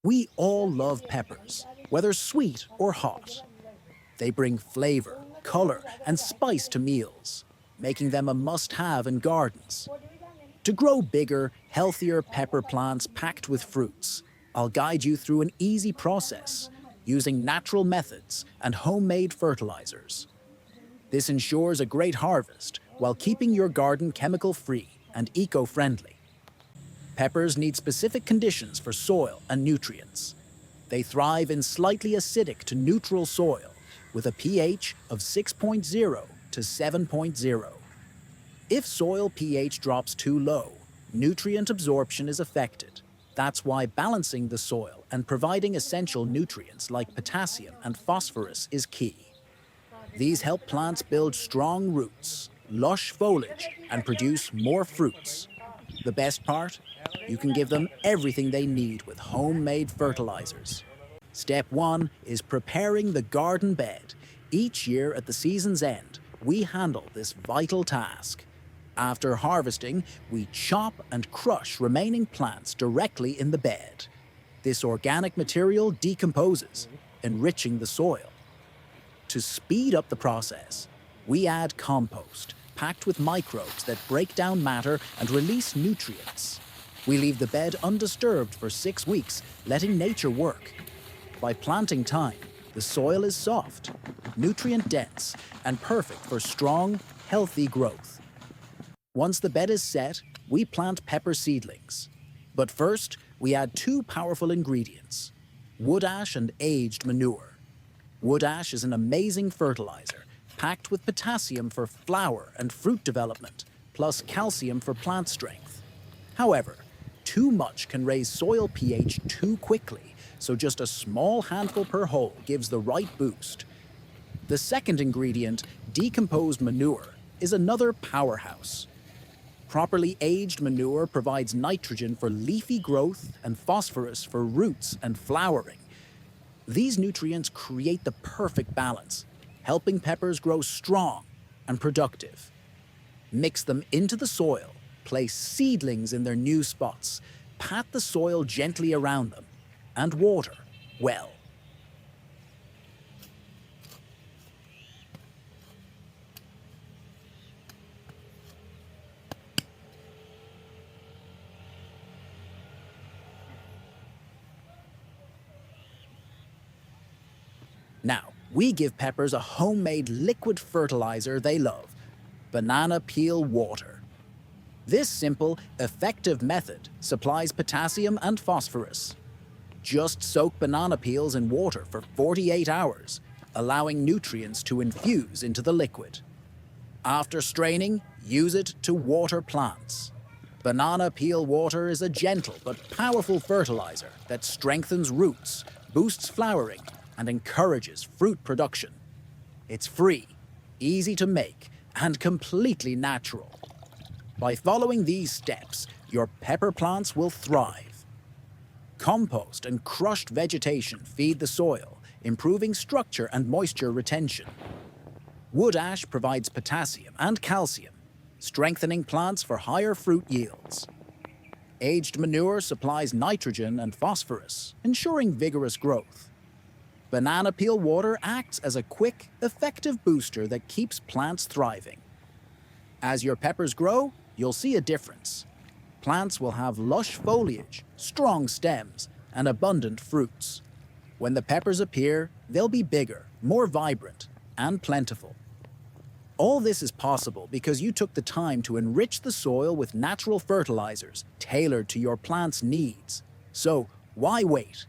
We all love peppers, whether sweet or hot. They bring flavor, color, and spice to meals, making them a must-have in gardens. To grow bigger, healthier pepper plants packed with fruits, I'll guide you through an easy process using natural methods and homemade fertilizers. This ensures a great harvest while keeping your garden chemical-free and eco-friendly. Peppers need specific conditions for soil and nutrients. They thrive in slightly acidic to neutral soil with a pH of 6.0 to 7.0. If soil pH drops too low, nutrient absorption is affected. That's why balancing the soil and providing essential nutrients like potassium and phosphorus is key. These help plants build strong roots, lush foliage, and produce more fruits. The best part? You can give them everything they need with homemade fertilizers. Step 1 is preparing the garden bed. Each year at the season's end, we handle this vital task. After harvesting, we chop and crush remaining plants directly in the bed. This organic material decomposes, enriching the soil. To speed up the process, we add compost, packed with microbes that break down matter and release nutrients. We leave the bed undisturbed for 6 weeks, letting nature work. By planting time, the soil is soft, nutrient-dense, and perfect for strong, healthy growth. Once the bed is set, we plant pepper seedlings. But first, we add 2 powerful ingredients: wood ash and aged manure. Wood ash is an amazing fertilizer, packed with potassium for flower and fruit development, plus calcium for plant strength. However, too much can raise soil pH too quickly, so just a small handful per hole gives the right boost. The second ingredient, decomposed manure, is another powerhouse. Properly aged manure provides nitrogen for leafy growth and phosphorus for roots and flowering. These nutrients create the perfect balance, helping peppers grow strong and productive. Mix them into the soil, place seedlings in their new spots, pat the soil gently around them, and water well. Now, we give peppers a homemade liquid fertilizer they love: banana peel water. This simple, effective method supplies potassium and phosphorus. Just soak banana peels in water for 48 hours, allowing nutrients to infuse into the liquid. After straining, use it to water plants. Banana peel water is a gentle but powerful fertilizer that strengthens roots, boosts flowering, and encourages fruit production. It's free, easy to make, and completely natural. By following these steps, your pepper plants will thrive. Compost and crushed vegetation feed the soil, improving structure and moisture retention. Wood ash provides potassium and calcium, strengthening plants for higher fruit yields. Aged manure supplies nitrogen and phosphorus, ensuring vigorous growth. Banana peel water acts as a quick, effective booster that keeps plants thriving. As your peppers grow, you'll see a difference. Plants will have lush foliage, strong stems, and abundant fruits. When the peppers appear, they'll be bigger, more vibrant, and plentiful. All this is possible because you took the time to enrich the soil with natural fertilizers tailored to your plant's needs. So, why wait?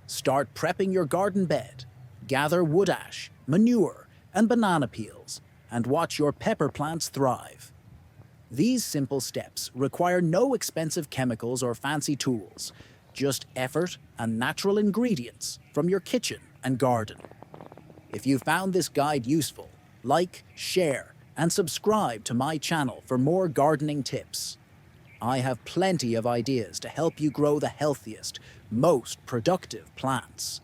Start prepping your garden bed. Gather wood ash, manure, and banana peels, and watch your pepper plants thrive. These simple steps require no expensive chemicals or fancy tools, just effort and natural ingredients from your kitchen and garden. If you found this guide useful, like, share, and subscribe to my channel for more gardening tips. I have plenty of ideas to help you grow the healthiest, most productive plants.